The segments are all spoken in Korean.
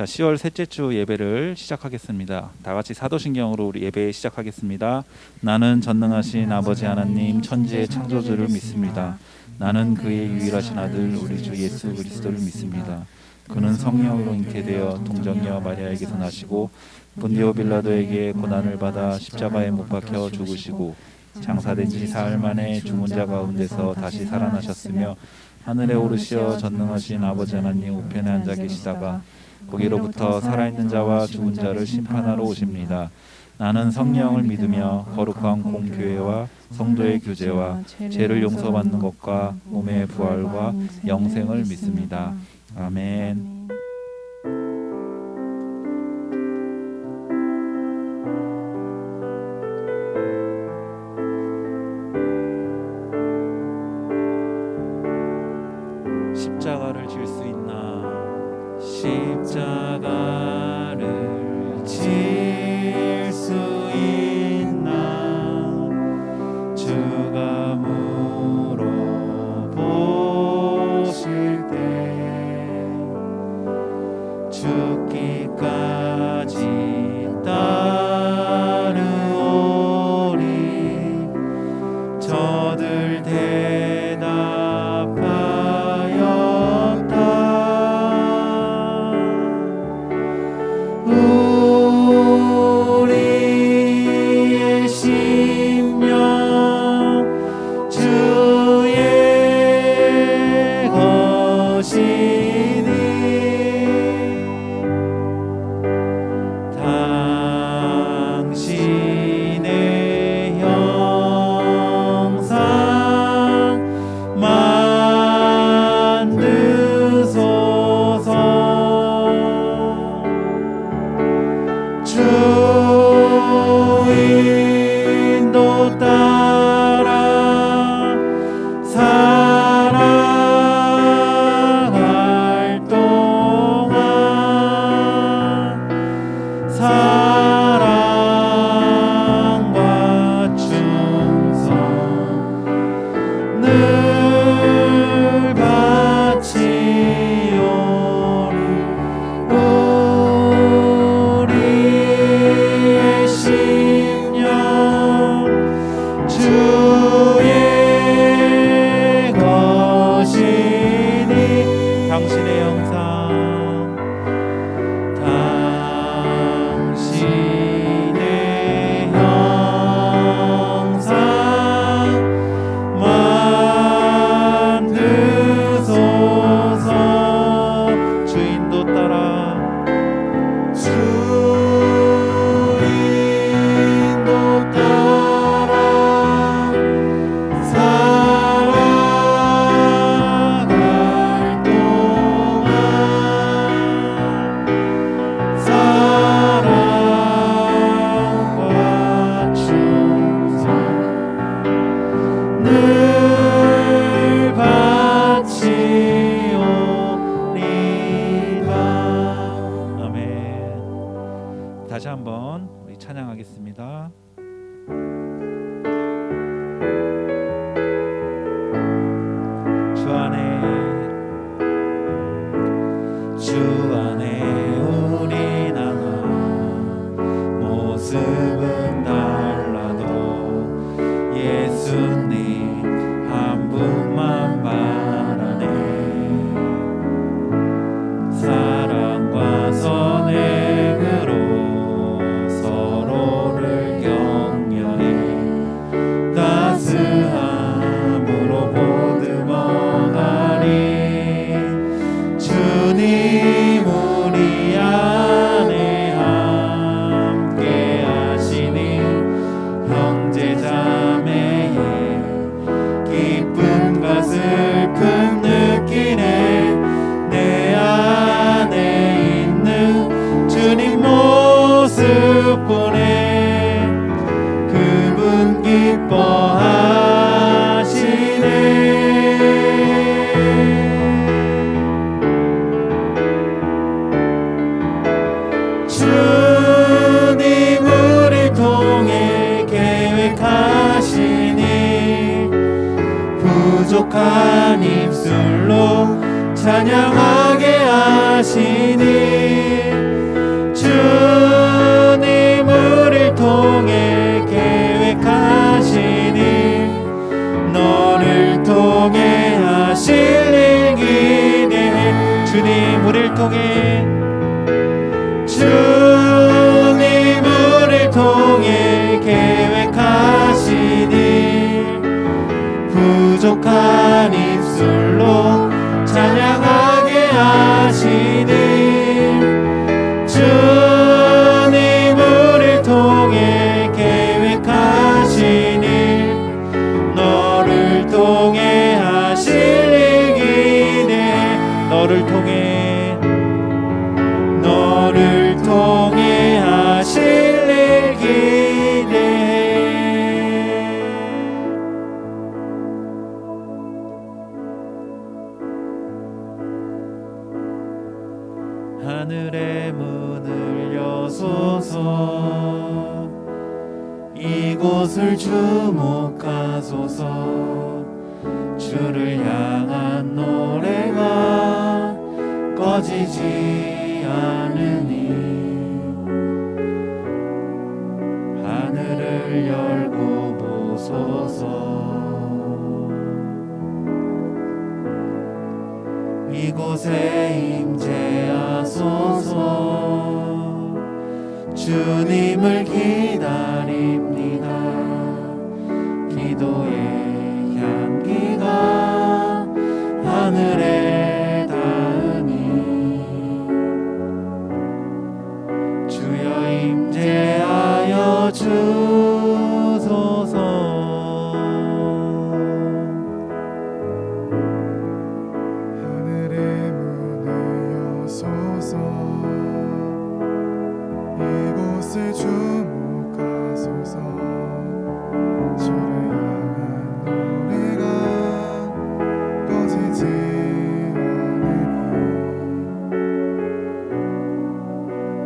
자, 10월 셋째 주 예배를 시작하겠습니다. 다 같이 사도신경으로 우리 예배 시작하겠습니다. 나는 전능하신 아버지 하나님 천지의 창조주를 믿습니다. 나는 그의 유일하신 아들 우리 주 예수 그리스도를 믿습니다. 그는 성령으로 잉태되어 동정녀 마리아에게서 나시고 본디오 빌라도에게 고난을 받아 십자가에 못 박혀 죽으시고 장사된 지 사흘 만에 죽은 자 가운데서 다시 살아나셨으며 하늘에 오르시어 전능하신 아버지 하나님 우편에 앉아 계시다가 거기로부터 살아있는 자와 죽은 자를 심판하러 오십니다. 나는 성령을 믿으며 거룩한 공교회와 성도의 교제와 죄를 용서받는 것과 몸의 부활과 영생을 믿습니다. 아멘. 십자가를 질 수 있나? 십자가를 질 수 있나? 주가 물어보실 때 죽기까지 따르오리. 저들 우리의 심령 주의 것이니 당신의 형상 만드소서. 주인도 따라 살아갈 동안 사랑과 충성 늘 바치오리. 우리의 심령 주의 것이니 당신의 형상 당신의 형상 만드소서. 주인도 따라 주인도 따라 살아갈 동안 사랑과 충성 늘 바치오리다. 아멘. 다시 한번 우리 찬양하겠습니다. 주 안에 우리 나가 모습은 달라도 예수님 한 분만 바라네. 사랑과 선행으로 서로를 격려해 따스함으로 보듬어가리. 주님 우리 안에 함께 하시니 형제 자매의 기쁨과 슬픔 느끼네. 내 안에 있는 주님 모습 보네. 그분 기뻐하시네. 주님 우릴 통해 계획하시니 부족한 입술로 찬양하게 하시니 주님 우리를 통해 계획하신 일 부족한 입술로 찬양하게 하신 일 주님 우리를 통해 계획하신 일 너를 통해 하실 일 기대 너를 통해 하실 일 기대 하늘의 문을 여소서 이곳을 주목하소서 주를 향한 노래가 꺼지지 않으니 하늘을 열고 보소서 이곳에 임재하소서 주님을 기다립니다 기도의 향기가 하늘에 닿으니 주여 임재하여 주소서 하늘의 문을 여소서 이곳을 주목하소서 주를 향한 노래가 꺼지지 않으니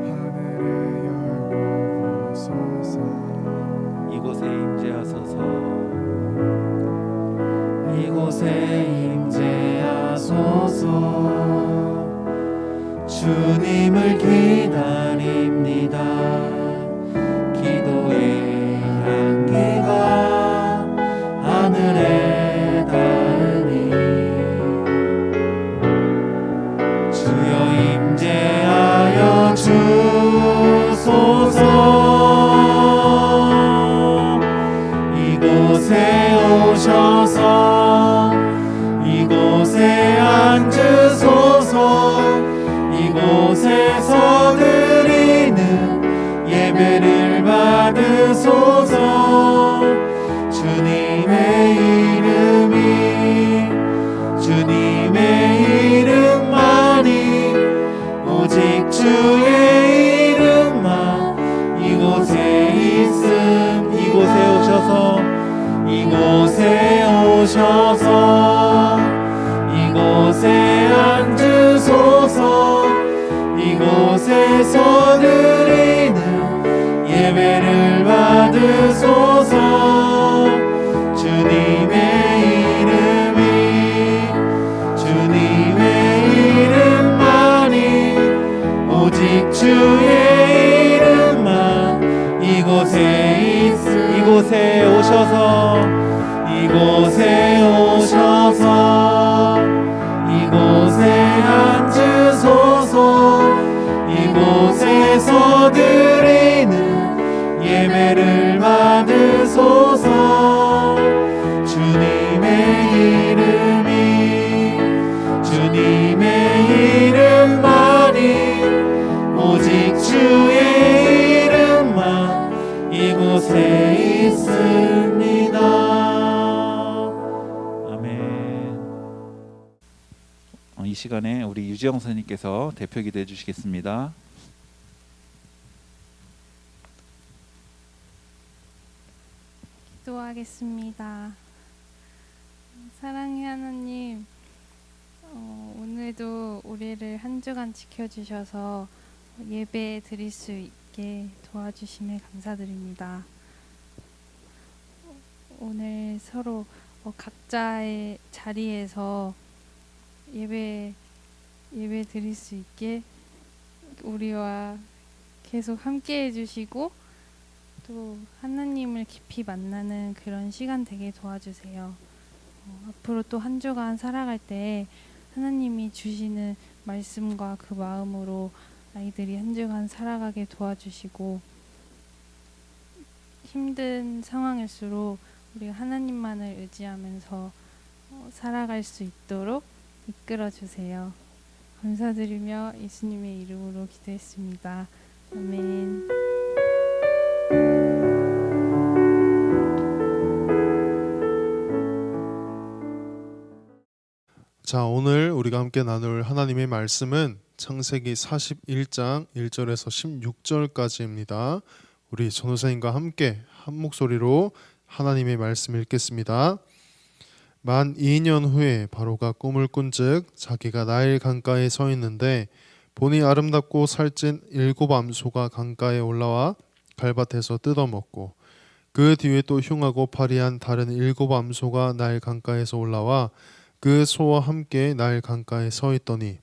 하늘을 열고 보소서 이곳에 임재하소서 이곳에 임재하소서 주님을 기다립니다 기도의 향기가 하늘에 닿으니 주여 임재하여 주소서 이곳에 오셔서 이곳에 앉으소서 이곳에서 드리는 예배를 받으소서 주님의 이름만이 오직 주의 이름만 이곳에 있음 이곳에 오셔서 이곳에 앉으소서 이곳에서 드리는 예배를 받으소서 주님의 이름만이 오직 주의 이름만 이곳에 오셔서 이곳에 앉으소서 이곳에서 드리는 예배를 받으소서 주님의 이름만이 오직 주의 이름만 이곳에 있습니다. 아멘. 이 시간에 우리 유지영 선생님께서 대표 기도해 주시겠습니다. 기도하겠습니다. 사랑의 하나님, 오늘도 우리를 한 주간 지켜주셔서 예배 드릴 수 있게 도와주심에 감사드립니다. 오늘 서로 각자의 자리에서 예배 드릴 수 있게 우리와 계속 함께 해주시고 또 하나님을 깊이 만나는 그런 시간 되게 도와주세요. 앞으로 또 한 주간 살아갈 때 하나님이 주시는 말씀과 그 마음으로 아이들이 한 주간 살아가게 도와주시고 힘든 상황일수록 우리가 하나님만을 의지하면서 살아갈 수 있도록 이끌어 주세요. 감사드리며 예수님의 이름으로 기도했습니다. 아멘. 자, 오늘 우리가 함께 나눌 하나님의 말씀은 창세기 41장 1절에서 16절까지입니다. 우리 전도사님과 함께 한 목소리로 하나님의 말씀 읽겠습니다. 만 2년 후에 바로가 꿈을 꾼즉 자기가 나일 강가에 서 있는데 보니 아름답고 살찐 7 암소가 강가에 올라와 갈밭에서 뜯어먹고 그 뒤에 또 흉하고 파리한 다른 7 암소가 나일 강가에서 올라와 그 소와 함께 나일 강가에 서 있더니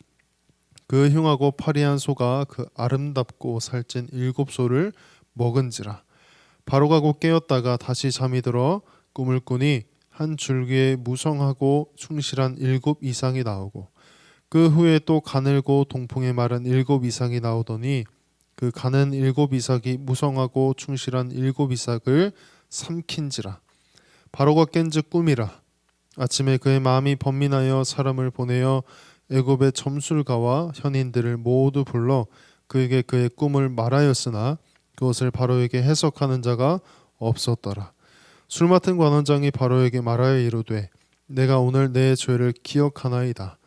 그 흉하고 파리한 소가 그 아름답고 살찐 7 소를 먹은지라. 바로가 곧 깨었다가 다시 잠이 들어 꿈을 꾸니 한 줄기에 무성하고 충실한 7 이상이 나오고 그 후에 또 가늘고 동풍에 마른 7 이상이 나오더니 그 가는 7 이삭이 무성하고 충실한 7 이삭을 삼킨지라. 바로가 깬즉 꿈이라. 아침에 그의 마음이 번민하여 사람을 보내어 애굽의 점술가와 현인들을 모두 불러 그에게 그의 꿈을 말하였으나 그것을 바로에게 해석하는 자가 없었더라. 술 맡은 관원장이 바로에게 말하여 이르되 내가 오늘 내 죄를 기억하나이다.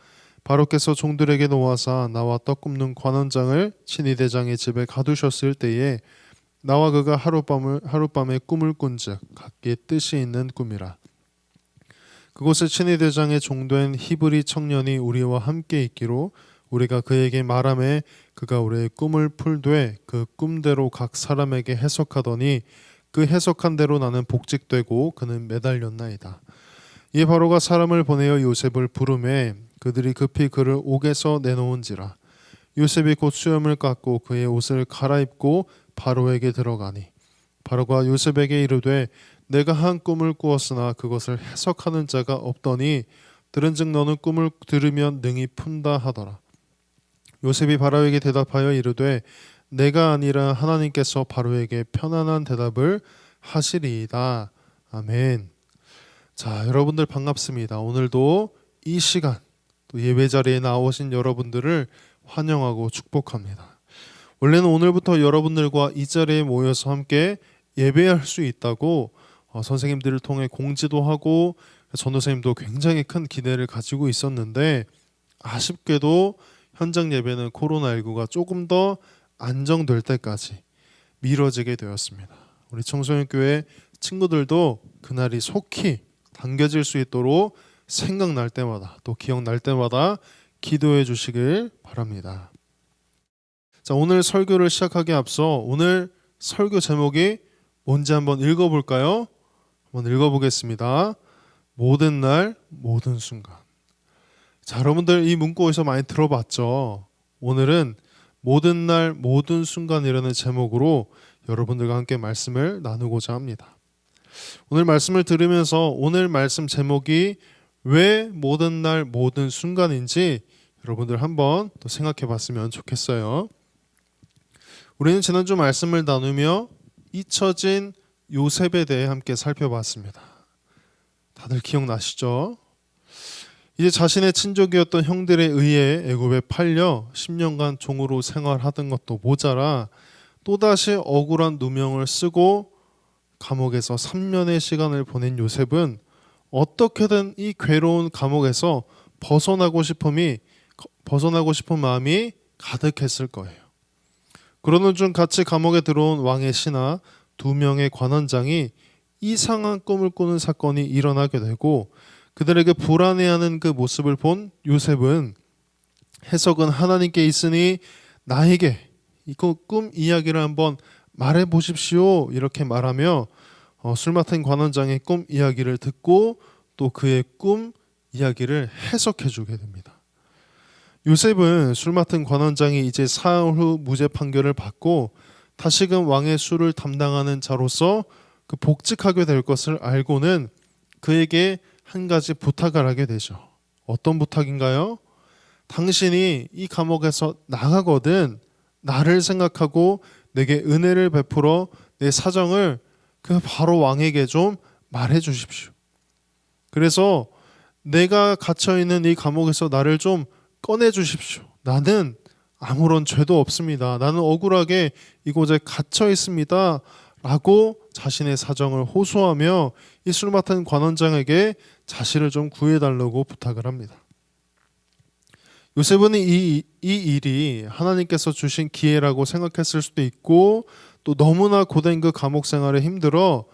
바로께서 종들에게 놓아사 나와 떡 굽는 관원장을 친위대장의 집에 가두셨을 때에 나와 그가 하룻밤에 꿈을 꾼즉 각기 뜻이 있는 꿈이라. 그곳에 친위대장의 종된 히브리 청년이 우리와 함께 있기로 우리가 그에게 말하매 그가 우리의 꿈을 풀되 그 꿈대로 각 사람에게 해석하더니 그 해석한 대로 나는 복직되고 그는 매달렸나이다. 이에 바로가 사람을 보내어 요셉을 부르매 그들이 급히 그를 옥에서 내놓은지라. 요셉이 곧 수염을 깎고 그의 옷을 갈아입고 바로에게 들어가니 바로가 요셉에게 이르되 내가 한 꿈을 꾸었으나 그것을 해석하는 자가 없더니 들은즉 너는 꿈을 들으면 능히 푼다 하더라. 요셉이 바로에게 대답하여 이르되 내가 아니라 하나님께서 바로에게 편안한 대답을 하시리이다. 아멘. 자, 여러분들 반갑습니다. 오늘도 이 시간 또 예배 자리에 나오신 여러분들을 환영하고 축복합니다. 원래는 오늘부터 여러분들과 이 자리에 모여서 함께 예배할 수 있다고 선생님들을 통해 공지도 하고 전도사님도 굉장히 큰 기대를 가지고 있었는데 아쉽게도 현장 예배는 코로나19가 조금 더 안정될 때까지 미뤄지게 되었습니다. 우리 청소년교회 친구들도 그날이 속히 당겨질 수 있도록 생각날 때마다 또 기억날 때마다 기도해 주시길 바랍니다. 자, 오늘 설교를 시작하기에 앞서 오늘 설교 제목이 뭔지 한번 읽어볼까요? 한번 읽어보겠습니다. 모든 날 모든 순간. 자, 여러분들 이 문구 어디서 많이 들어봤죠? 오늘은 모든 날 모든 순간이라는 제목으로 여러분들과 함께 말씀을 나누고자 합니다. 오늘 말씀을 들으면서 오늘 말씀 제목이 왜 모든 날 모든 순간인지 여러분들 한번 또 생각해 봤으면 좋겠어요. 우리는 지난주 말씀을 나누며 잊혀진 요셉에 대해 함께 살펴봤습니다. 다들 기억나시죠? 이제 자신의 친족이었던 형들에 의해 애굽에 팔려 10년간 종으로 생활하던 것도 모자라 또다시 억울한 누명을 쓰고 감옥에서 3년의 시간을 보낸 요셉은 어떻게든 이 괴로운 감옥에서 벗어나고 싶은 마음이 가득했을 거예요. 그러는 중 같이 감옥에 들어온 왕의 신하 2명의 관원장이 이상한 꿈을 꾸는 사건이 일어나게 되고 그들에게 불안해하는 그 모습을 본 요셉은 해석은 하나님께 있으니 나에게 이거 꿈 이야기를 한번 말해 보십시오 이렇게 말하며 술 맡은 관원장의 꿈 이야기를 듣고 또 그의 꿈 이야기를 해석해 주게 됩니다. 요셉은 술 맡은 관원장이 이제 사흘 후 무죄 판결을 받고 다시금 왕의 술을 담당하는 자로서 그 복직하게 될 것을 알고는 그에게 한 가지 부탁을 하게 되죠. 어떤 부탁인가요? 당신이 이 감옥에서 나가거든 나를 생각하고 내게 은혜를 베풀어 내 사정을 그 바로 왕에게 좀 말해 주십시오. 그래서 내가 갇혀 있는 이 감옥에서 나를 좀 꺼내 주십시오. 나는 아무런 죄도 없습니다. 나는 억울하게 이곳에 갇혀 있습니다. 라고 자신의 사정을 호소하며 이 술 맡은 관원장에게 자신을 좀 구해달라고 부탁을 합니다. 요셉은 이 일이 하나님께서 주신 기회라고 생각했을 수도 있고, 또 너무나 고된 그 감옥 생활에 힘들어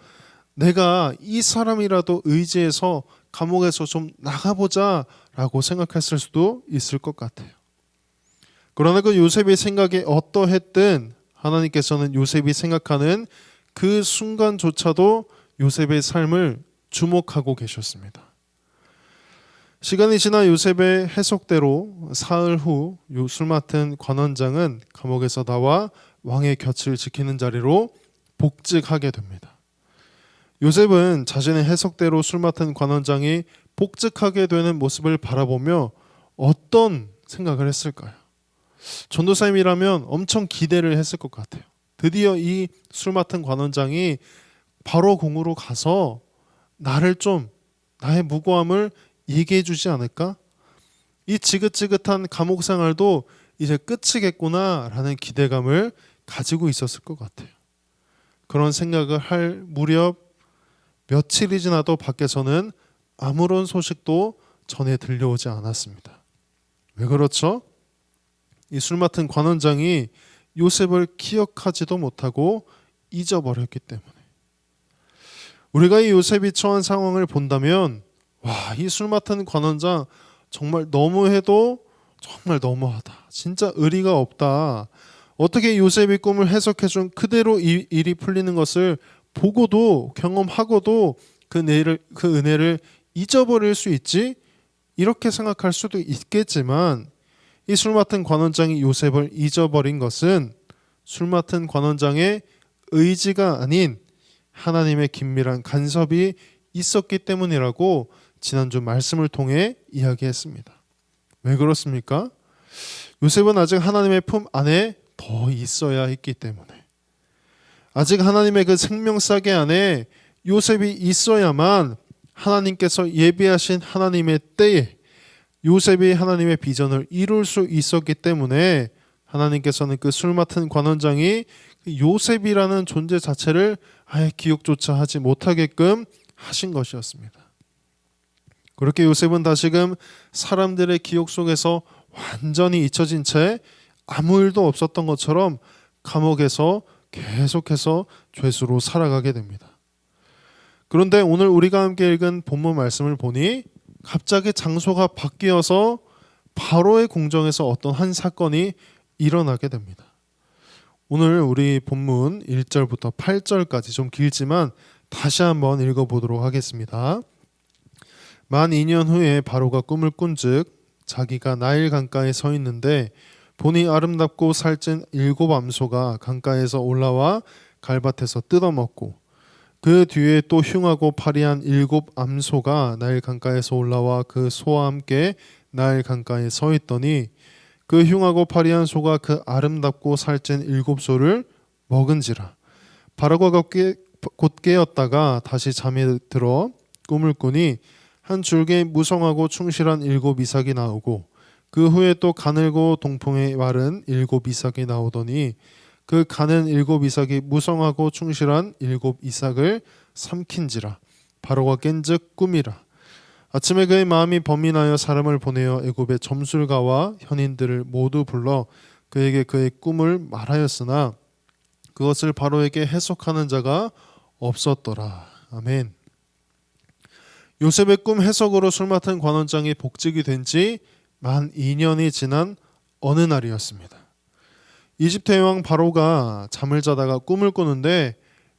내가 이 사람이라도 의지해서 감옥에서 좀 나가보자 라고 생각했을 수도 있을 것 같아요. 그러나 그 요셉의 생각이 어떠했든 하나님께서는 요셉이 생각하는 그 순간조차도 요셉의 삶을 주목하고 계셨습니다. 시간이 지나 요셉의 해석대로 사흘 후 술 맡은 관원장은 감옥에서 나와 왕의 곁을 지키는 자리로 복직하게 됩니다. 요셉은 자신의 해석대로 술 맡은 관원장이 복직하게 되는 모습을 바라보며 어떤 생각을 했을까요? 전도사님이라면 엄청 기대를 했을 것 같아요. 드디어 이 술 맡은 관원장이 바로 공으로 가서 나를 좀, 나의 무고함을 얘기해 주지 않을까? 이 지긋지긋한 감옥 생활도 이제 끝이겠구나 라는 기대감을 가지고 있었을 것 같아요. 그런 생각을 할 무렵 며칠이 지나도 밖에서는 아무런 소식도 전해 들려오지 않았습니다. 왜 그렇죠? 이 술 맡은 관원장이 요셉을 기억하지도 못하고 잊어버렸기 때문에. 우리가 이 요셉이 처한 상황을 본다면 와, 이 술 맡은 관원장 정말 너무해도 정말 너무하다. 진짜 의리가 없다. 어떻게 요셉이 꿈을 해석해준 그대로 이 일이 풀리는 것을 보고도 경험하고도 그 은혜를 잊어버릴 수 있지? 이렇게 생각할 수도 있겠지만 이 술 맡은 관원장이 요셉을 잊어버린 것은 술 맡은 관원장의 의지가 아닌 하나님의 긴밀한 간섭이 있었기 때문이라고 지난주 말씀을 통해 이야기했습니다. 왜 그렇습니까? 요셉은 아직 하나님의 품 안에 더 있어야 했기 때문에, 아직 하나님의 그 생명싸개 안에 요셉이 있어야만 하나님께서 예비하신 하나님의 때에 요셉이 하나님의 비전을 이룰 수 있었기 때문에 하나님께서는 그 술 맡은 관원장이 요셉이라는 존재 자체를 아예 기억조차 하지 못하게끔 하신 것이었습니다. 그렇게 요셉은 다시금 사람들의 기억 속에서 완전히 잊혀진 채 아무 일도 없었던 것처럼 감옥에서 계속해서 죄수로 살아가게 됩니다. 그런데 오늘 우리가 함께 읽은 본문 말씀을 보니 갑자기 장소가 바뀌어서 바로의 궁정에서 어떤 한 사건이 일어나게 됩니다. 오늘 우리 본문 1절부터 8절까지 좀 길지만 다시 한번 읽어보도록 하겠습니다. 만 2년 후에 바로가 꿈을 꾼즉 자기가 나일 강가에 서 있는데 보니 아름답고 살찐 7 암소가 강가에서 올라와 갈밭에서 뜯어먹고 그 뒤에 또 흉하고 파리한 7 암소가 나일 강가에서 올라와 그 소와 함께 나일 강가에 서 있더니 그 흉하고 파리한 소가 그 아름답고 살찐 7 소를 먹은지라. 바로가 곧 깨었다가 다시 잠에 들어 꿈을 꾸니 한 줄기에 무성하고 충실한 7 이삭이 나오고 그 후에 또 가늘고 동풍에 마른 7 이삭이 나오더니 그 가는 7 이삭이 무성하고 충실한 7 이삭을 삼킨지라. 바로가 깬즉 꿈이라. 아침에 그의 마음이 범민하여 사람을 보내어 애굽의 점술가와 현인들을 모두 불러 그에게 그의 꿈을 말하였으나 그것을 바로에게 해석하는 자가 없었더라. 아멘. 요셉의 꿈 해석으로 술 맡은 관원장이 복직이 된 지 만 2년이 지난 어느 날이었습니다. 이집트의 왕 바로가 잠을 자다가 꿈을 꾸는데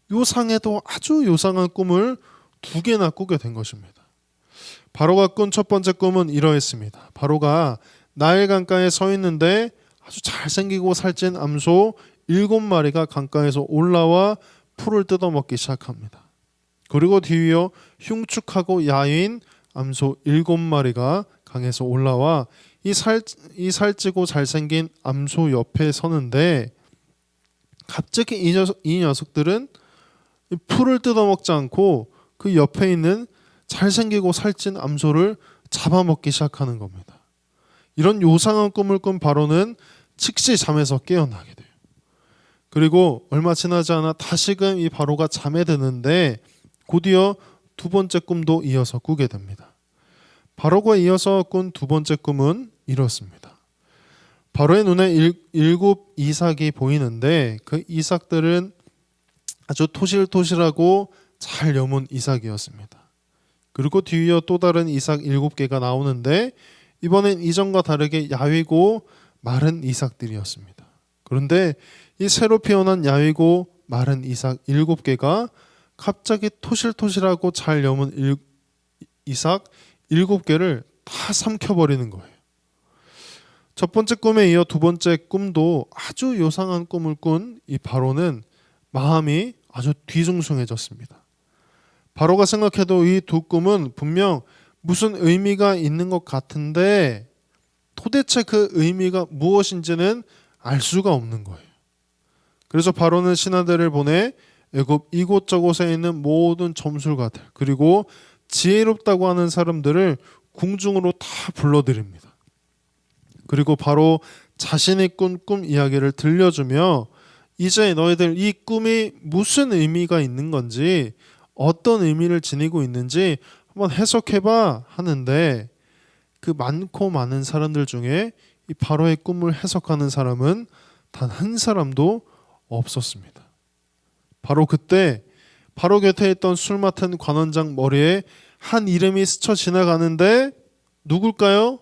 요상에도 아주 요상한 꿈을 2개나 꾸게 된 것입니다. 바로가 꾼 첫 번째 꿈은 이러했습니다. 바로가 나일 강가에 서 있는데 아주 잘생기고 살찐 암소 7마리가 강가에서 올라와 풀을 뜯어먹기 시작합니다. 그리고 뒤이어 흉측하고 야윈 암소 7마리가 강에서 올라와 이 살찌고 잘생긴 암소 옆에 서는데 갑자기 이 녀석들은 이 풀을 뜯어먹지 않고 그 옆에 있는 잘생기고 살찐 암소를 잡아먹기 시작하는 겁니다. 이런 요상한 꿈을 꾼 바로는 즉시 잠에서 깨어나게 돼요. 그리고 얼마 지나지 않아 다시금 이 바로가 잠에 드는데 곧이어 두 번째 꿈도 이어서 꾸게 됩니다. 바로가 이어서 꾼 두 번째 꿈은 이렇습니다. 바로의 눈에 일곱 이삭이 보이는데 그 이삭들은 아주 토실토실하고 잘 여문 이삭이었습니다. 그리고 뒤이어 또 다른 이삭 7개가 나오는데 이번엔 이전과 다르게 야위고 마른 이삭들이었습니다. 그런데 이 새로 피어난 야위고 마른 이삭 7개가 갑자기 토실토실하고 잘 여문 이삭 7개를 다 삼켜버리는 거예요. 첫 번째 꿈에 이어 두 번째 꿈도 아주 요상한 꿈을 꾼 이 바로는 마음이 아주 뒤숭숭해졌습니다. 바로가 생각해도 이 두 꿈은 분명 무슨 의미가 있는 것 같은데 도대체 그 의미가 무엇인지는 알 수가 없는 거예요. 그래서 바로는 신하들을 보내 애굽 이곳저곳에 있는 모든 점술가들 그리고 지혜롭다고 하는 사람들을 궁중으로 다 불러들입니다. 그리고 바로 자신이 꾼 꿈 이야기를 들려주며 이제 너희들 이 꿈이 무슨 의미가 있는 건지 어떤 의미를 지니고 있는지 한번 해석해봐 하는데 그 많고 많은 사람들 중에 이 바로의 꿈을 해석하는 사람은 단 한 사람도 없었습니다. 바로 그때 바로 곁에 있던 술 맡은 관원장 머리에 한 이름이 스쳐 지나가는데 누굴까요?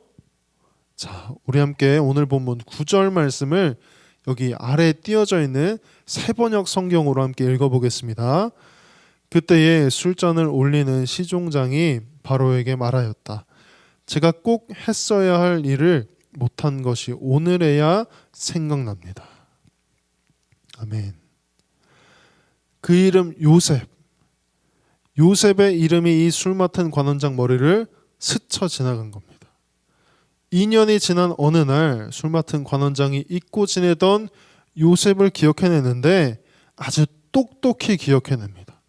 자, 우리 함께 오늘 본문 9절 말씀을 여기 아래에 띄어져 있는 새번역 성경으로 함께 읽어보겠습니다. 그때에 술잔을 올리는 시종장이 바로에게 말하였다. 제가 꼭 했어야 할 일을 못한 것이 오늘에야 생각납니다. 아멘. 그 이름 요셉. 요셉의 이름이 이 술 맡은 관원장 머리를 스쳐 지나간 겁니다. 2년이 지난 어느 날 술 맡은 관원장이 잊고 지내던 요셉을 기억해내는데 아주 똑똑히 기억해냅니다.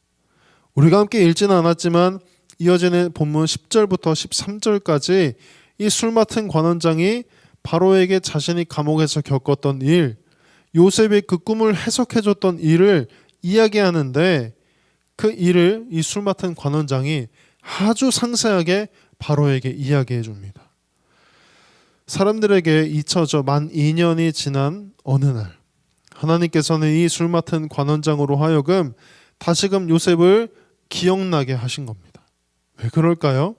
우리가 함께 읽지는 않았지만 이어지는 본문 10절부터 13절까지 이 술 맡은 관원장이 바로에게 자신이 감옥에서 겪었던 일, 요셉이 그 꿈을 해석해줬던 일을 이야기하는데 그 일을 이 술 맡은 관원장이 아주 상세하게 바로에게 이야기해 줍니다. 사람들에게 잊혀져 만 2년이 지난 어느 날 하나님께서는 이 술 맡은 관원장으로 하여금 다시금 요셉을 기억나게 하신 겁니다. 왜 그럴까요?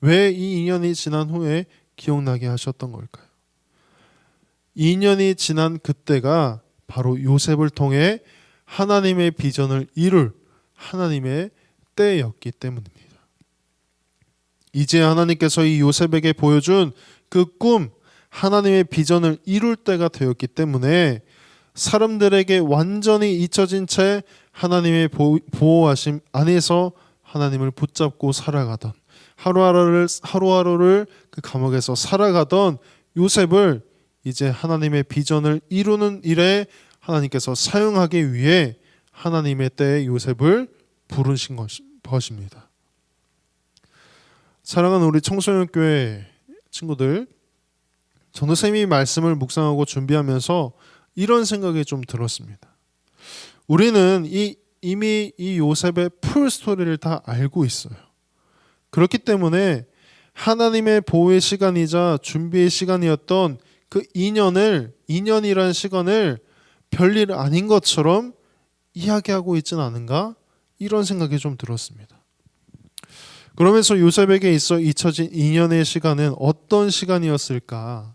왜 이 2년이 지난 후에 기억나게 하셨던 걸까요? 2년이 지난 그때가 바로 요셉을 통해 하나님의 비전을 이룰 하나님의 때였기 때문입니다. 이제 하나님께서 이 요셉에게 보여준 그 꿈, 하나님의 비전을 이룰 때가 되었기 때문에 사람들에게 완전히 잊혀진 채 하나님의 보호하심 안에서 하나님을 붙잡고 살아가던 하루하루를 그 감옥에서 살아가던 요셉을 이제 하나님의 비전을 이루는 일에 하나님께서 사용하기 위해 하나님의 때에 요셉을 부르신 것입니다. 사랑하는 우리 청소년교회 친구들, 전도쌤이 말씀을 묵상하고 준비하면서 이런 생각이 좀 들었습니다. 우리는 이미 이 요셉의 풀 스토리를 다 알고 있어요. 그렇기 때문에 하나님의 보호의 시간이자 준비의 시간이었던 그 2년이라는 시간을 별일 아닌 것처럼 이야기하고 있지는 않은가? 이런 생각이 좀 들었습니다. 그러면서 요셉에게 있어 잊혀진 2년의 시간은 어떤 시간이었을까?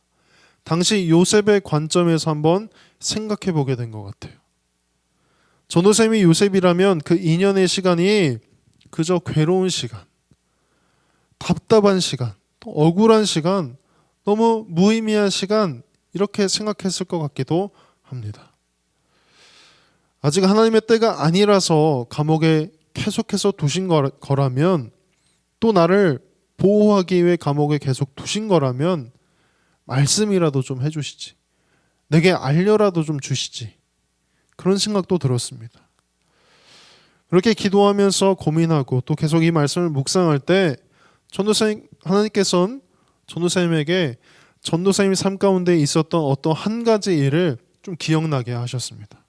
당시 요셉의 관점에서 한번 생각해 보게 된 것 같아요. 전도쌤이 요셉이라면 그 2년의 시간이 그저 괴로운 시간, 답답한 시간, 또 억울한 시간, 너무 무의미한 시간 이렇게 생각했을 것 같기도 합니다. 아직 하나님의 때가 아니라서 감옥에 계속해서 두신 거라면 또 나를 보호하기 위해 감옥에 계속 두신 거라면 말씀이라도 좀 해주시지. 내게 알려라도 좀 주시지. 그런 생각도 들었습니다. 그렇게 기도하면서 고민하고 또 계속 이 말씀을 묵상할 때 전도사님, 하나님께서는 전도사님에게 전도사님의 삶 가운데 있었던 어떤 한 가지 일을 좀 기억나게 하셨습니다.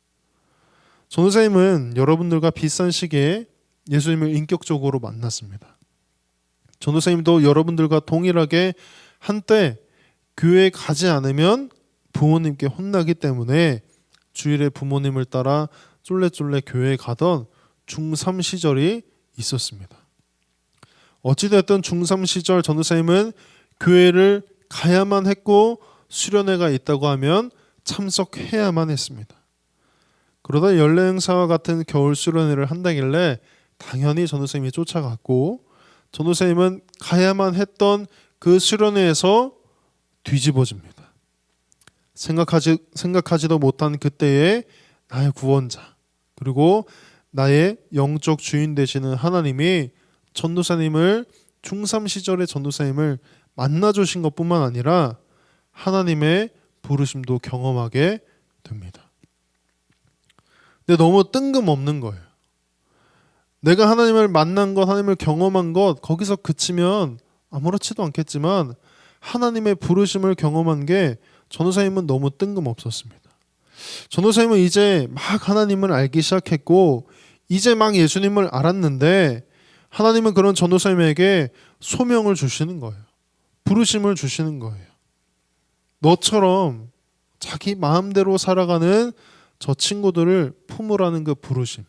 전도사님은 여러분들과 비슷한 시기에 예수님을 인격적으로 만났습니다. 전도사님도 여러분들과 동일하게 한때 교회에 가지 않으면 부모님께 혼나기 때문에 주일에 부모님을 따라 쫄래쫄래 교회에 가던 중3 시절이 있었습니다. 어찌됐든 중3 시절 전도사님은 교회를 가야만 했고 수련회가 있다고 하면 참석해야만 했습니다. 그러다 연례 행사와 같은 겨울 수련회를 한다길래 당연히 전도사님이 쫓아갔고 전도사님은 가야만 했던 그 수련회에서 뒤집어집니다. 생각하지도 못한 그때의 나의 구원자 그리고 나의 영적 주인 되시는 하나님이 전도사님을 중3 시절의 전도사님을 만나주신 것뿐만 아니라 하나님의 부르심도 경험하게 됩니다. 근데 너무 뜬금없는 거예요. 내가 하나님을 만난 것, 하나님을 경험한 것 거기서 그치면 아무렇지도 않겠지만 하나님의 부르심을 경험한 게 전도사님은 너무 뜬금없었습니다. 전도사님은 이제 막 하나님을 알기 시작했고 이제 막 예수님을 알았는데 하나님은 그런 전도사님에게 소명을 주시는 거예요. 부르심을 주시는 거예요. 너처럼 자기 마음대로 살아가는 저 친구들을 품으라는 그 부르심.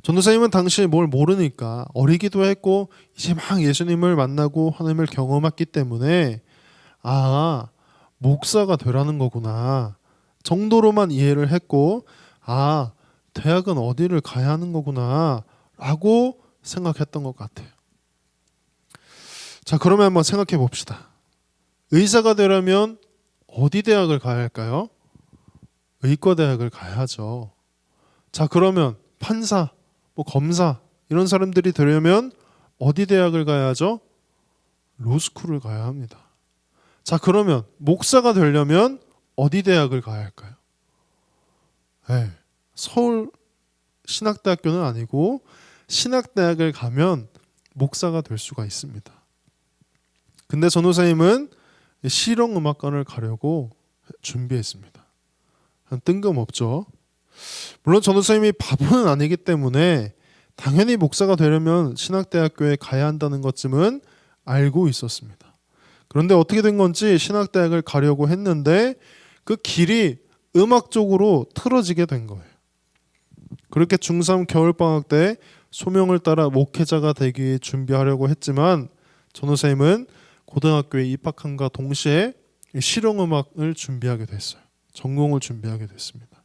전도사님은 당시 뭘 모르니까 어리기도 했고 이제 막 예수님을 만나고 하나님을 경험했기 때문에 아, 목사가 되라는 거구나 정도로만 이해를 했고 아, 대학은 어디를 가야 하는 거구나 라고 생각했던 것 같아요. 자, 그러면 한번 생각해 봅시다. 의사가 되려면 어디 대학을 가야 할까요? 의과대학을 가야죠. 자, 그러면 판사, 검사 이런 사람들이 되려면 어디 대학을 가야죠? 로스쿨을 가야 합니다. 자, 그러면 목사가 되려면 어디 대학을 가야 할까요? 네, 서울 신학대학교는 아니고 신학대학을 가면 목사가 될 수가 있습니다. 근데 전도사님은 실용음악관을 가려고 준비했습니다. 뜬금없죠. 물론 전도사님이 바보는 아니기 때문에 당연히 목사가 되려면 신학대학교에 가야 한다는 것쯤은 알고 있었습니다. 그런데 어떻게 된 건지 신학대학을 가려고 했는데 그 길이 음악 쪽으로 틀어지게 된 거예요. 그렇게 중3 겨울방학 때 소명을 따라 목회자가 되기 위해 준비하려고 했지만 전도사님은 고등학교에 입학함과 동시에 실용음악을 준비하게 됐어요. 전공을 준비하게 됐습니다.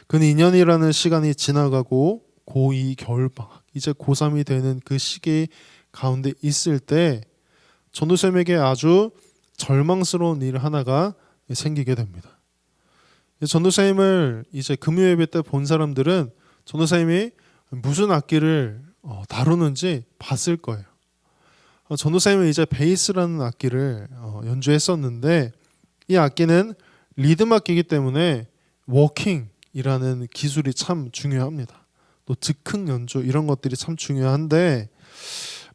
근 2년이라는 시간이 지나가고 고2 겨울방학 이제 고3이 되는 그 시기 가운데 있을 때 전도사님에게 아주 절망스러운 일 하나가 생기게 됩니다. 전도사님을 이제 금요예배 때 본 사람들은 전도사님이 무슨 악기를 다루는지 봤을 거예요. 전도사님은 이제 베이스라는 악기를 연주했었는데 이 악기는 리듬 악기이기 때문에 워킹이라는 기술이 참 중요합니다. 또 즉흥 연주 이런 것들이 참 중요한데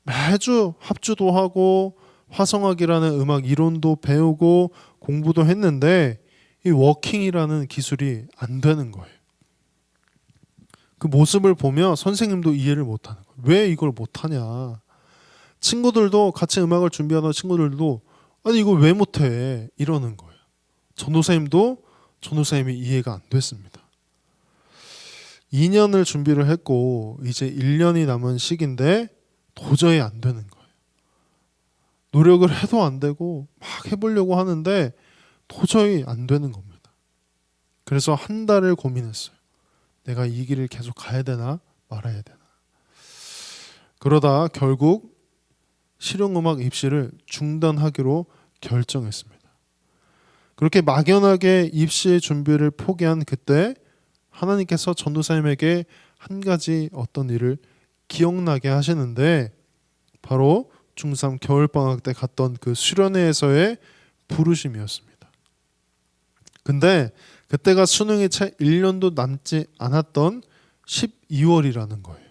매주 합주도 하고 화성악이라는 음악 이론도 배우고 공부도 했는데 이 워킹이라는 기술이 안 되는 거예요. 그 모습을 보며 선생님도 이해를 못하는 거예요. 왜 이걸 못하냐. 친구들도 같이 음악을 준비하던 친구들도 아니 이걸 왜 못해 이러는 거예요. 전도사님도 전도사님이 이해가 안 됐습니다. 2년을 준비를 했고 이제 1년이 남은 시기인데 도저히 안 되는 거예요. 노력을 해도 안 되고 막 해보려고 하는데 도저히 안 되는 겁니다. 그래서 한 달을 고민했어요. 내가 이 길을 계속 가야 되나 말아야 되나. 그러다 결국 실용음악 입시를 중단하기로 결정했습니다. 그렇게 막연하게 입시 준비를 포기한 그때 하나님께서 전도사님에게 한 가지 어떤 일을 기억나게 하시는데 바로 중3 겨울방학 때 갔던 그 수련회에서의 부르심이었습니다. 근데 그때가 수능이 채 1년도 남지 않았던 12월이라는 거예요.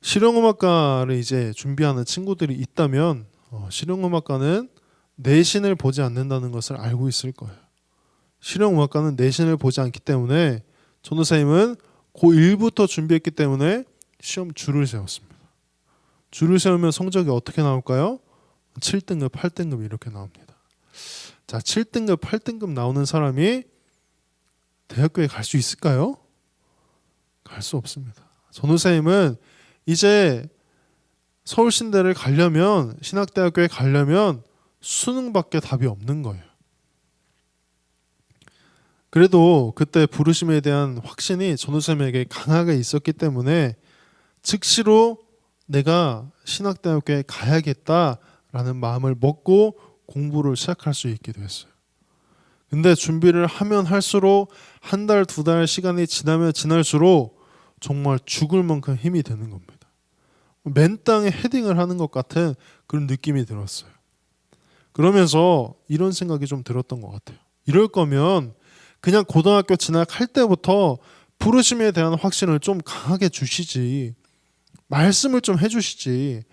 실용음악과를 이제 준비하는 친구들이 있다면 실용음악과는 내신을 보지 않는다는 것을 알고 있을 거예요. 실용음악과는 내신을 보지 않기 때문에 전도사님은 고1부터 준비했기 때문에 시험 줄을 세웠습니다. 줄을 세우면 성적이 어떻게 나올까요? 7등급, 8등급 이렇게 나옵니다. 자, 7등급, 8등급 나오는 사람이 대학교에 갈 수 있을까요? 갈 수 없습니다. 전도사님은 이제 서울신대를 가려면, 신학대학교에 가려면 수능밖에 답이 없는 거예요. 그래도 그때 부르심에 대한 확신이 전도사님에게 강하게 있었기 때문에 즉시로 내가 신학대학교에 가야겠다라는 마음을 먹고 공부를 시작할 수 있게 됐어요. 근데 준비를 하면 할수록 한 달, 두 달 시간이 지나면 지날수록 정말 죽을 만큼 힘이 드는 겁니다. 맨 땅에 헤딩을 하는 것 같은 그런 느낌이 들었어요. 그러면서 이런 생각이 좀 들었던 것 같아요. 이럴 거면 그냥 고등학교 진학할 때부터 부르심에 대한 확신을 좀 강하게 주시지, 말씀을 좀 해주시지,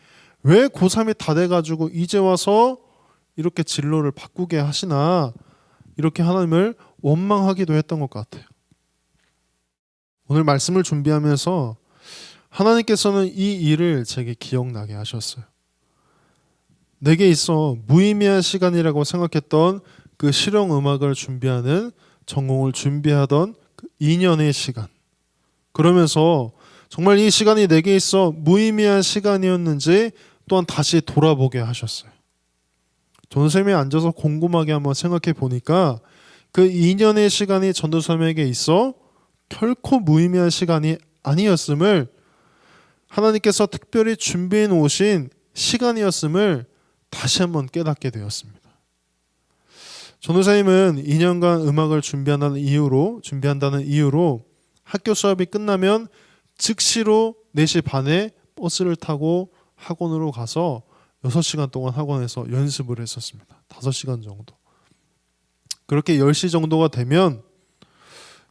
왜 고3이 다 돼가지고 이제 와서 이렇게 진로를 바꾸게 하시나, 이렇게 하나님을 원망하기도 했던 것 같아요. 오늘 말씀을 준비하면서 하나님께서는 이 일을 제게 기억나게 하셨어요. 내게 있어 무의미한 시간이라고 생각했던 그 실용음악을 준비하는, 전공을 준비하던 그 2년의 시간, 그러면서 정말 이 시간이 내게 있어 무의미한 시간이었는지 또한 다시 돌아보게 하셨어요. 전도사님이 앉아서 곰곰하게 한번 생각해 보니까 그 2년의 시간이 전도사님에게 있어 결코 무의미한 시간이 아니었음을, 하나님께서 특별히 준비해 놓으신 시간이었음을 다시 한번 깨닫게 되었습니다. 전도사님은 2년간 음악을 준비한다는 이유로 학교 수업이 끝나면 즉시로 4시 반에 버스를 타고 학원으로 가서 6시간 동안 학원에서 연습을 했었습니다. 5시간 정도. 그렇게 10시 정도가 되면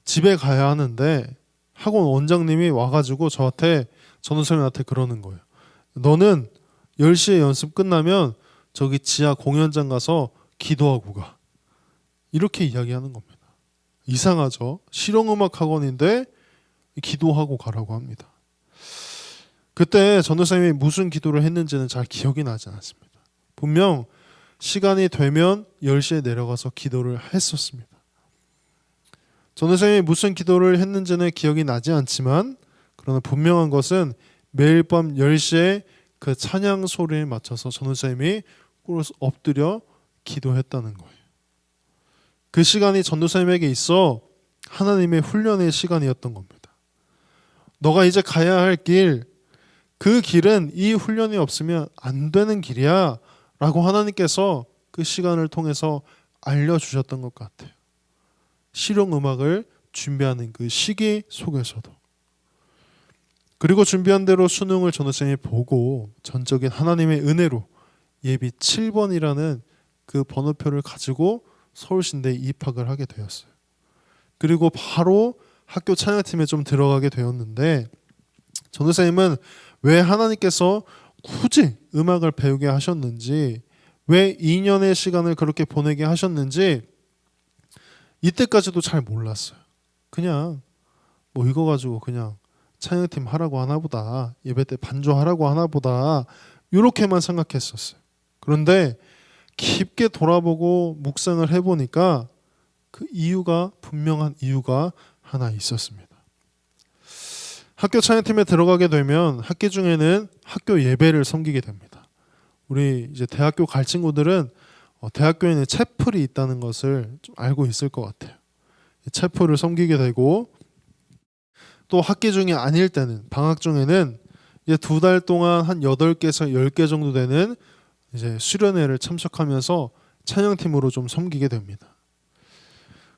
집에 가야 하는데 학원 원장님이 와가지고 전도사님한테 그러는 거예요. 너는 10시에 연습 끝나면 저기 지하 공연장 가서 기도하고 가. 이렇게 이야기하는 겁니다. 이상하죠? 실용음악 학원인데 기도하고 가라고 합니다. 그때 전도사님이 무슨 기도를 했는지는 잘 기억이 나지 않습니다. 분명 시간이 되면 10시에 내려가서 기도를 했었습니다. 전도사님이 무슨 기도를 했는지는 기억이 나지 않지만, 그러나 분명한 것은 매일 밤 10시에 그 찬양 소리에 맞춰서 전도사님이 꿇어서 엎드려 기도했다는 거예요. 그 시간이 전도사님에게 있어 하나님의 훈련의 시간이었던 겁니다. 너가 이제 가야 할 길, 그 길은 이 훈련이 없으면 안 되는 길이야 라고 하나님께서 그 시간을 통해서 알려주셨던 것 같아요. 실용음악을 준비하는 그 시기 속에서도. 그리고 준비한 대로 수능을 전도사님이 보고 전적인 하나님의 은혜로 예비 7번이라는 그 번호표를 가지고 서울신대에 입학을 하게 되었어요. 그리고 바로 학교 찬양팀에 좀 들어가게 되었는데, 전도사님은 왜 하나님께서 굳이 음악을 배우게 하셨는지, 왜 2년의 시간을 그렇게 보내게 하셨는지 이때까지도 잘 몰랐어요. 그냥 뭐 이거 가지고 그냥 찬양팀 하라고 하나 보다, 예배 때 반주하라고 하나 보다, 이렇게만 생각했었어요. 그런데 깊게 돌아보고 묵상을 해보니까 그 이유가, 분명한 이유가 하나 있었습니다. 학교 찬양팀에 들어가게 되면 학기 중에는 학교 예배를 섬기게 됩니다. 우리 이제 대학교 갈 친구들은 대학교에는 채플이 있다는 것을 좀 알고 있을 것 같아요. 채플을 섬기게 되고, 또 학기 중이 아닐 때는, 방학 중에는 이제 2달 동안 한 8개에서 10개 정도 되는 이제 수련회를 참석하면서 찬양팀으로 좀 섬기게 됩니다.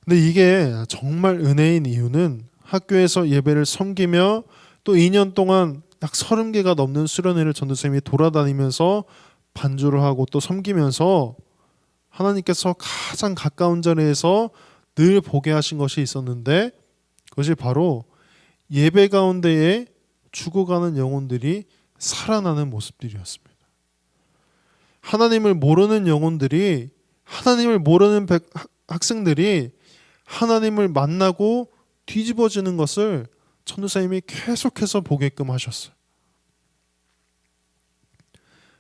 근데 이게 정말 은혜인 이유는 학교에서 예배를 섬기며 또 2년 동안 약 30개가 넘는 수련회를 전도사님이 돌아다니면서 반주를 하고 또 섬기면서 하나님께서 가장 가까운 자리에서 늘 보게 하신 것이 있었는데, 그것이 바로 예배 가운데에 죽어가는 영혼들이 살아나는 모습들이었습니다. 하나님을 모르는 영혼들이, 하나님을 모르는 학생들이 하나님을 만나고 뒤집어지는 것을 전도사님이 계속해서 보게끔 하셨어요.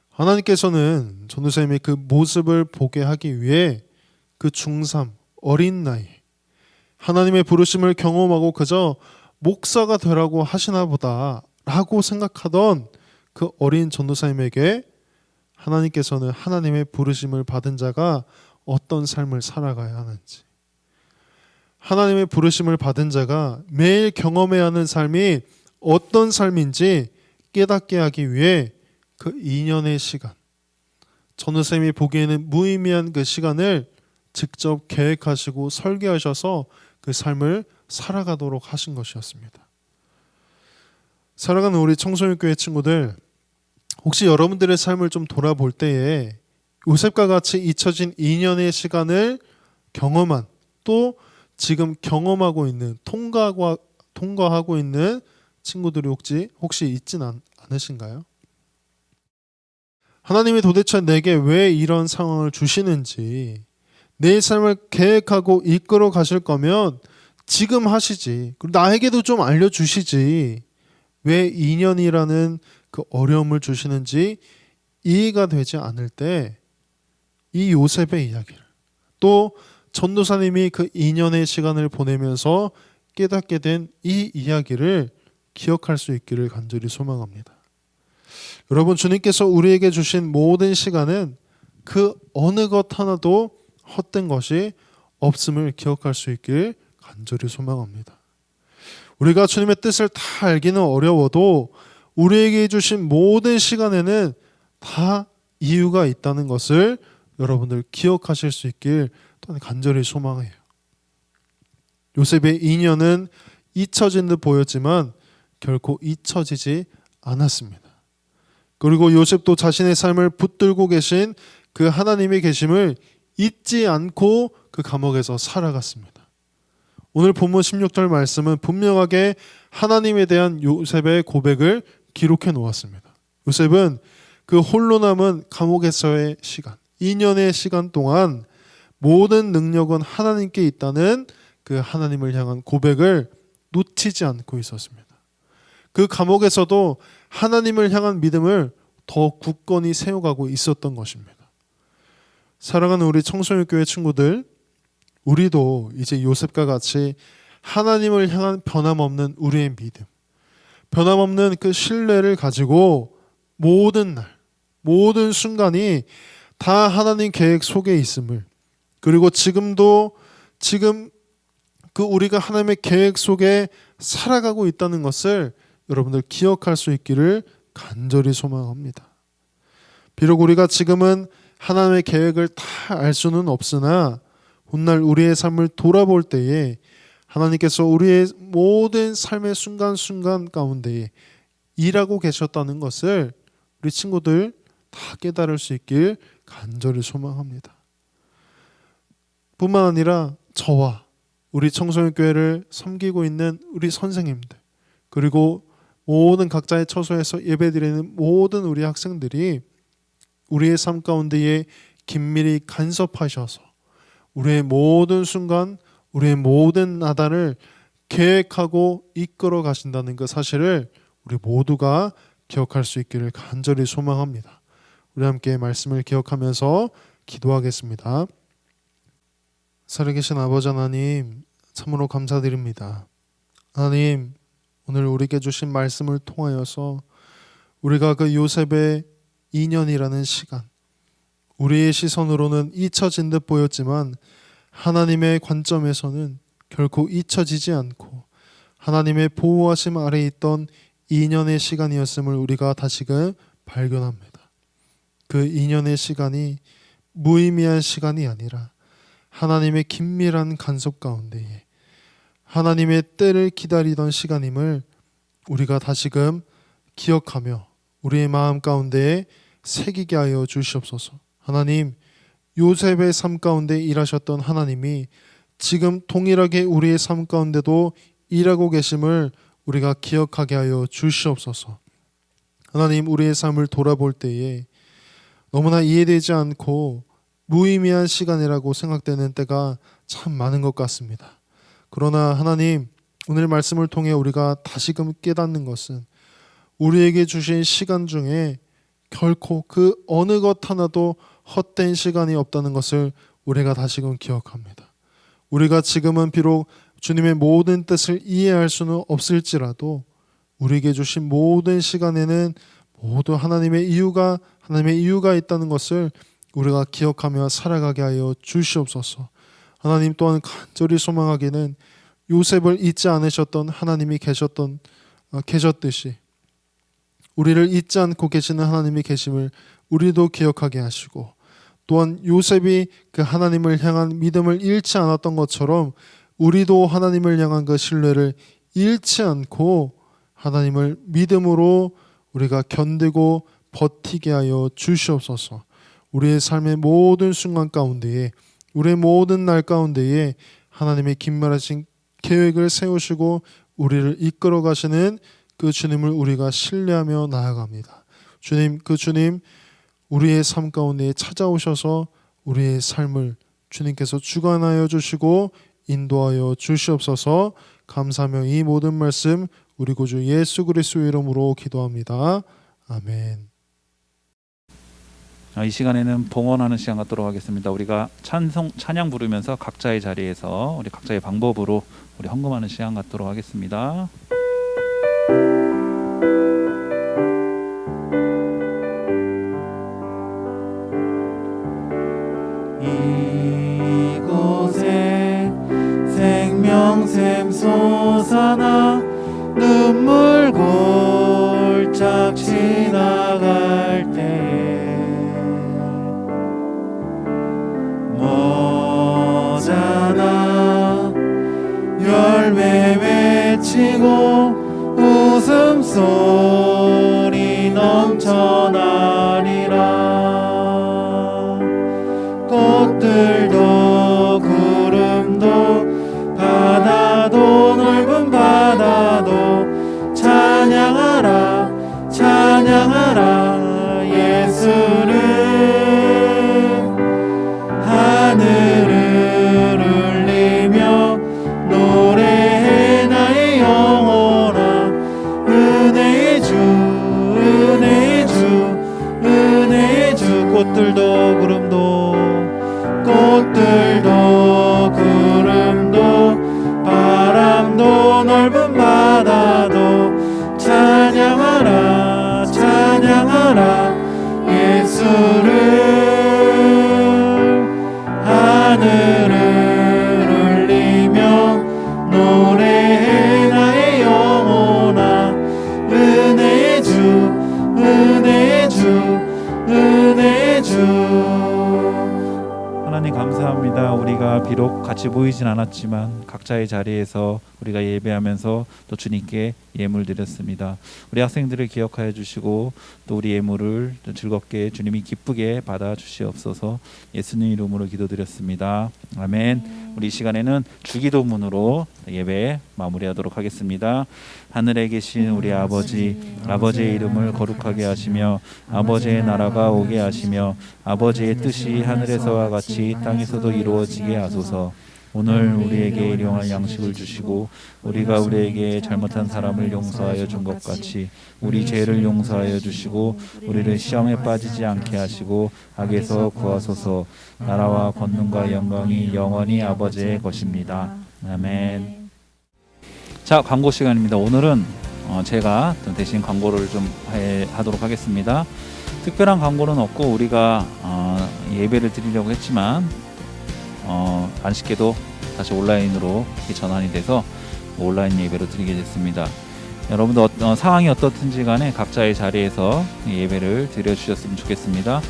하나님께서는 전도사님의 그 모습을 보게 하기 위해 그 중3 어린 나이 하나님의 부르심을 경험하고 그저 목사가 되라고 하시나 보다 라고 생각하던 그 어린 전도사님에게 하나님께서는 하나님의 부르심을 받은 자가 어떤 삶을 살아가야 하는지, 하나님의 부르심을 받은 자가 매일 경험해야 하는 삶이 어떤 삶인지 깨닫게 하기 위해 그 2년의 시간, 전도사님이 보기에는 무의미한 그 시간을 직접 계획하시고 설계하셔서 그 삶을 살아가도록 하신 것이었습니다. 살아가는 우리 청소년교회 친구들, 혹시 여러분들의 삶을 좀 돌아볼 때에 요셉과 같이 잊혀진 2년의 시간을 경험한, 또 지금 경험하고 있는, 통과하고 있는 친구들이 혹시 있진 않으신가요? 하나님이 도대체 내게 왜 이런 상황을 주시는지, 내 삶을 계획하고 이끌어 가실 거면 지금 하시지, 그리고 나에게도 좀 알려주시지, 왜 2년이라는 그 어려움을 주시는지 이해가 되지 않을 때 이 요셉의 이야기를, 또 전도사님이 그 2년의 시간을 보내면서 깨닫게 된 이 이야기를 기억할 수 있기를 간절히 소망합니다. 여러분, 주님께서 우리에게 주신 모든 시간은 그 어느 것 하나도 헛된 것이 없음을 기억할 수 있길 간절히 소망합니다. 우리가 주님의 뜻을 다 알기는 어려워도 우리에게 주신 모든 시간에는 다 이유가 있다는 것을 여러분들 기억하실 수 있길 또한 간절히 소망해요. 요셉의 2년은 잊혀진 듯 보였지만 결코 잊혀지지 않았습니다. 그리고 요셉도 자신의 삶을 붙들고 계신 그 하나님의 계심을 잊지 않고 그 감옥에서 살아갔습니다. 오늘 본문 16절 말씀은 분명하게 하나님에 대한 요셉의 고백을 기록해 놓았습니다. 요셉은 그 홀로 남은 감옥에서의 시간, 2년의 시간 동안 모든 능력은 하나님께 있다는 그 하나님을 향한 고백을 놓치지 않고 있었습니다. 그 감옥에서도 하나님을 향한 믿음을 더 굳건히 세워가고 있었던 것입니다. 사랑하는 우리 청소년교회 친구들, 우리도 이제 요셉과 같이 하나님을 향한 변함없는 우리의 믿음, 변함없는 그 신뢰를 가지고 모든 날, 모든 순간이 다 하나님 계획 속에 있음을, 그리고 지금 그 우리가 하나님의 계획 속에 살아가고 있다는 것을 여러분들 기억할 수 있기를 간절히 소망합니다. 비록 우리가 지금은 하나님의 계획을 다 알 수는 없으나 훗날 우리의 삶을 돌아볼 때에 하나님께서 우리의 모든 삶의 순간순간 가운데에 일하고 계셨다는 것을 우리 친구들 다 깨달을 수 있길 간절히 소망합니다. 뿐만 아니라 저와 우리 청소년교회를 섬기고 있는 우리 선생님들, 그리고 모든 각자의 처소에서 예배드리는 모든 우리 학생들이 우리의 삶 가운데에 긴밀히 간섭하셔서 우리의 모든 순간, 우리의 모든 나날을 계획하고 이끌어 가신다는 그 사실을 우리 모두가 기억할 수 있기를 간절히 소망합니다. 우리 함께 말씀을 기억하면서 기도하겠습니다. 살아계신 아버지 하나님, 참으로 감사드립니다. 하나님, 오늘 우리에게 주신 말씀을 통하여서 우리가 그 요셉의 2년이라는 시간, 우리의 시선으로는 잊혀진 듯 보였지만 하나님의 관점에서는 결코 잊혀지지 않고 하나님의 보호하심 아래 있던 2년의 시간이었음을 우리가 다시금 발견합니다. 그 2년의 시간이 무의미한 시간이 아니라 하나님의 긴밀한 간섭 가운데에 하나님의 때를 기다리던 시간임을 우리가 다시금 기억하며 우리의 마음 가운데에 새기게 하여 주시옵소서. 하나님, 요셉의 삶 가운데 일하셨던 하나님이 지금 동일하게 우리의 삶 가운데도 일하고 계심을 우리가 기억하게 하여 주시옵소서. 하나님, 우리의 삶을 돌아볼 때에 너무나 이해되지 않고 무의미한 시간이라고 생각되는 때가 참 많은 것 같습니다. 그러나 하나님, 오늘 말씀을 통해 우리가 다시금 깨닫는 것은 우리에게 주신 시간 중에 결코 그 어느 것 하나도 헛된 시간이 없다는 것을 우리가 다시금 기억합니다. 우리가 지금은 비록 주님의 모든 뜻을 이해할 수는 없을지라도 우리에게 주신 모든 시간에는 모두 하나님의 이유가 있다는 것을 우리가 기억하며 살아가게 하여 주시옵소서. 하나님, 또한 간절히 소망하기는 요셉을 잊지 않으셨던 하나님이 계셨듯이 우리를 잊지 않고 계시는 하나님이 계심을 우리도 기억하게 하시고, 또한 요셉이 그 하나님을 향한 믿음을 잃지 않았던 것처럼 우리도 하나님을 향한 그 신뢰를 잃지 않고 하나님을 믿음으로 우리가 견디고 버티게 하여 주시옵소서. 우리의 삶의 모든 순간 가운데에, 우리의 모든 날 가운데에 하나님의 긴말하신 계획을 세우시고 우리를 이끌어 가시는 그 주님을 우리가 신뢰하며 나아갑니다. 주님, 그 주님 우리의 삶 가운데 찾아오셔서 우리의 삶을 주님께서 주관하여 주시고 인도하여 주시옵소서. 감사하며 이 모든 말씀 우리 구주 예수 그리스도의 이름으로 기도합니다. 아멘. 이 시간에는 봉헌하는 시간 갖도록 하겠습니다. 우리가 찬양 부르면서 각자의 자리에서 우리 각자의 방법으로 우리 헌금하는 시간 갖도록 하겠습니다. 이곳에 생명샘 솟아나 눈물 골짝 지나갈 때에 모자나 열매 맺히고 웃음소리 넘쳐나리라. 꽃들도 구름도 바다도 넓은 바다도 찬양하라 찬양하라 예수를. 하늘을 울리며 노래해 나의 영혼아. 은혜의 주 은혜의 주 은혜의 주. 꽃들도 구름도 바람도 넓은 바다도 찬양하라 찬양하라 예수를. 하늘을 울리며 노래해 나의 영혼아. 은혜의 주 은혜의 주 은혜의 주. 하나님 감사합니다. 우리가 비록 같이 보이진 않았지만 각자의 자리에서 우리가 예배하면서 또 주님께 예물 드렸습니다. 우리 학생들을 기억하여 주시고 또 우리 예물을 즐겁게 주님이 기쁘게 받아 주시옵소서. 예수님 이름으로 기도드렸습니다. 아멘. 우리 이 시간에는 주기도문으로 예배 마무리하도록 하겠습니다. 하늘에 계신 우리 아버지의 이름을 거룩하게 하시며 아버지의 나라가 오게 하시며 아버지의 뜻이 하늘에서와 같이 땅에서도 이루어지게 하소서. 오늘 우리에게 일용할 양식을 주시고 우리가 우리에게 잘못한 사람을 용서하여 준 것 같이 우리 죄를 용서하여 주시고 우리를 시험에 빠지지 않게 하시고 악에서 구하소서. 나라와 권능과 영광이 영원히 아버지의 것입니다. 아멘. 자, 광고 시간입니다. 오늘은 제가 대신 광고를 좀 하도록 하겠습니다. 특별한 광고는 없고 우리가 예배를 드리려고 했지만 안쉽게도 다시 온라인으로 전환이 돼서 온라인 예배로 드리게 됐습니다. 여러분도 상황이 어떻든지 간에 각자의 자리에서 예배를 드려주셨으면 좋겠습니다.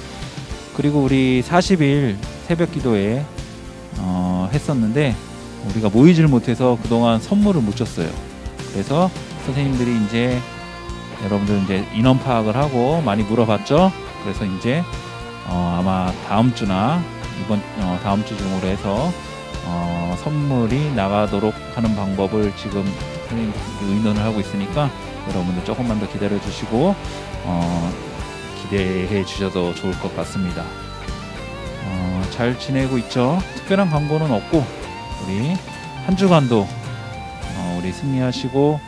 그리고 우리 40일 새벽 기도회 했었는데 우리가 모이질 못해서 그동안 선물을 못 줬어요. 그래서 선생님들이 이제 여러분들 이제 인원 파악을 하고 많이 물어봤죠. 그래서 이제 아마 다음 주나 다음 주 중으로 해서 선물이 나가도록 하는 방법을 지금 선생님이 의논을 하고 있으니까 여러분들 조금만 더 기다려 주시고 기대해 주셔도 좋을 것 같습니다. 잘 지내고 있죠? 특별한 광고는 없고 우리 한 주간도 우리 승리하시고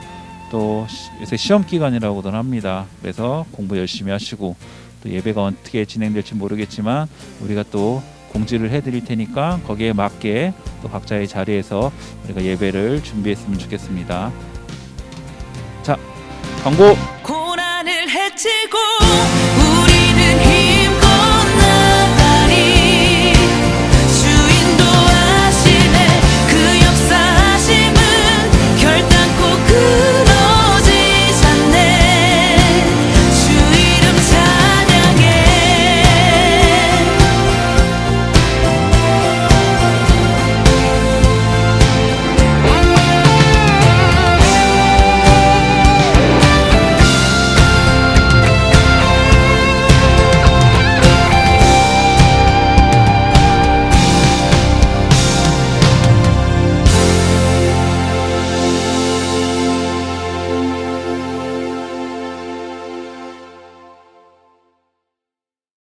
또 요새 시험 기간이라고도 합니다. 그래서 공부 열심히 하시고 또 예배가 어떻게 진행될지 모르겠지만 우리가 또 공지를 해드릴 테니까 거기에 맞게 또 각자의 자리에서 우리가 예배를 준비했으면 좋겠습니다. 자, 광고. 고난을 해치고